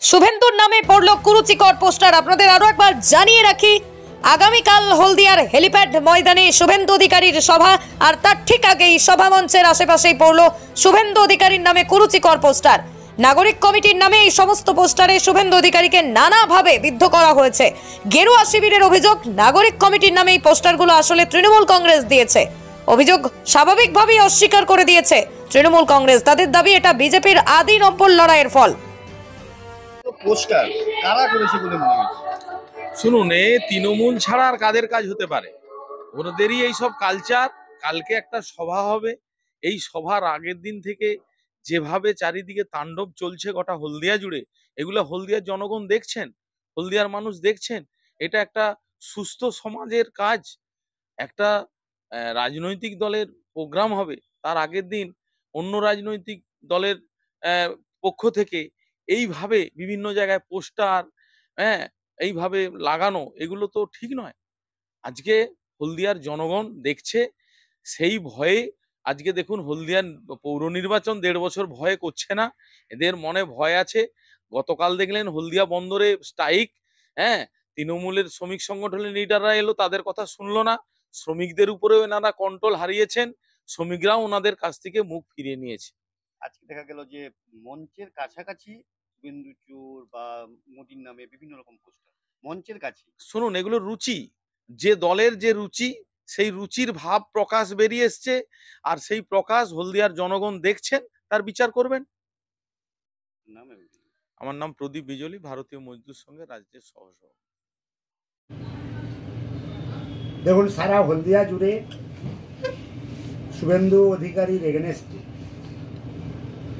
শুভেন্দুর নামে পড়ল কুরুচিকর পোস্টার। আপনাদের আরো একবার জানিয়ে রাখি, আগামীকাল হলদিয়ার হেলিপ্যাড ময়দানে শুভেন্দু অধিকারীর সভা, আর তার ঠিক আগেই সভা মঞ্চের আশেপাশেই পড়ল শুভেন্দু অধিকারীর নামে কুরুচিকর পোস্টার। নাগরিক কমিটির নামে এই সমস্ত পোস্টারে শুভেন্দু অধিকারীকে নানাভাবে বিদ্ধ করা হয়েছে। গেরুয়া শিবিরের অভিযোগ, নাগরিক কমিটির নামে এই পোস্টারগুলো আসলে তৃণমূল কংগ্রেস দিয়েছে। অভিযোগ স্বাভাবিকভাবেই অস্বীকার করে দিয়েছে তৃণমূল কংগ্রেস। তাদের দাবি এটা বিজেপির আদি নব্বর লড়াইয়ের ফল। পোস্টার কারা করেছে বলে মনে হচ্ছে? শুনুন, তৃণমূল ছাড়া আর কাদের কাজ হতে পারে? ওদেরই এইসব কালচার। কালকে একটা সভা হবে, এই সভার আগের দিন থেকে যেভাবে চারিদিকে তাণ্ডব চলছে গোটা হলদিয়া জুড়ে, এগুলো হলদিয়ার জনগণ দেখছেন, হলদিয়ার মানুষ দেখছেন। এটা একটা সুস্থ সমাজের কাজ। একটা রাজনৈতিক দলের প্রোগ্রাম হবে, তার আগের দিন অন্য রাজনৈতিক দলের পক্ষ থেকে এইভাবে বিভিন্ন জায়গায় পোস্টার এইভাবে লাগানো, এগুলো তো ঠিক নয়। আজকে হলদিয়ার জনগণ দেখছে, সেই ভয়ে আজকে দেখুন হলদিয়ার পৌর নির্বাচন 1.5 বছর ভয় করছে না, এদের মনে ভয় আছে। গতকাল দেখলেন হলদিয়া বন্দরে স্ট্রাইক, তৃণমূলের শ্রমিক সংগঠনের লিডাররা এলো, তাদের কথা শুনলো না। শ্রমিকদের উপরেও এনারা কন্ট্রোল হারিয়েছেন, শ্রমিকরাও ওনাদের কাছ থেকে মুখ ফিরিয়ে নিয়েছে। আজকে দেখা গেল যে মঞ্চের কাছাকাছি শুভেন্দু চোর বা মোদির নামে বিভিন্ন রকম পোস্টার মঞ্চের কাছে। শুনুন, এগুলো রুচি, যে দলের যে রুচি, সেই রুচির ভাব প্রকাশ বেরিয়ে এসছে, আর সেই প্রকাশ হলদিয়ার জনগণ দেখছেন, তার বিচার করবেন। আমার নাম প্রদীপ বিজলি, ভারতীয় মজদুর সংঘের রাজ্যের সহসভাপতি। দেখুন, সারা হলদিয়া জুড়ে শুভেন্দু অধিকারীর এগেনেস্টে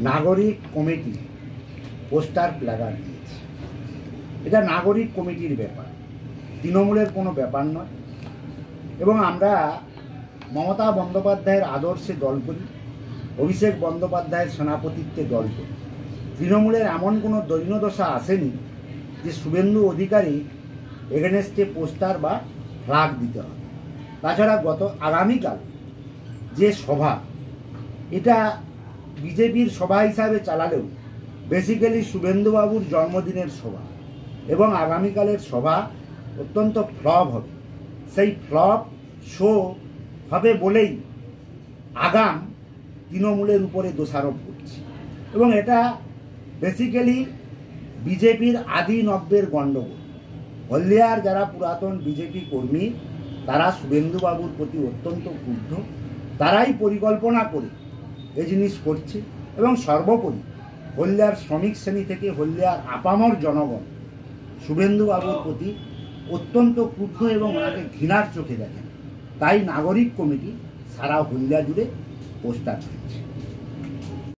নাগরিক কমিটি পোস্টার প্ল্যাকার্ড দিয়েছে। এটা নাগরিক কমিটির ব্যাপার, তৃণমূলের কোনো ব্যাপার নয়। এবং আমরা মমতা বন্দ্যোপাধ্যায়ের আদর্শে দল করি, অভিষেক বন্দ্যোপাধ্যায়ের সেনাপতিত্বে দল করি। তৃণমূলের এমন কোনো দৈন্যদশা আসেনি যে শুভেন্দু অধিকারী এগেনেস্টে পোস্টার বা ফ্ল্যাগ দিতে হবে। তাছাড়া আগামীকাল যে সভা, এটা বিজেপির সভা হিসাবে চালালেও বেসিক্যালি শুভেন্দুবাবুর জন্মদিনের সভা, এবং আগামীকালের সভা অত্যন্ত ফ্লপ হবে। সেই ফ্লপ শো হবে বলেই আগাম তৃণমূলের উপরে দোষারোপ করছে, এবং এটা বেসিক্যালি বিজেপির আদি নব্যের গণ্ডগোল। হলদিয়ার যারা পুরাতন বিজেপি কর্মী, তারা শুভেন্দুবাবুর প্রতি অত্যন্ত ক্রুদ্ধ। তারাই পরিকল্পনা করে এই জিনিস করছে, এবং সর্বোপরি হলদিয়ার শ্রমিক শ্রেণী থেকে হলদিয়ার আপামর জনগণ শুভেন্দুবাবুর প্রতি অত্যন্ত ক্রুদ্ধ এবং ওনাকে ঘৃণার চোখে দেখেন। তাই নাগরিক কমিটি সারা হলদিয়া জুড়ে পোস্টার দিচ্ছে।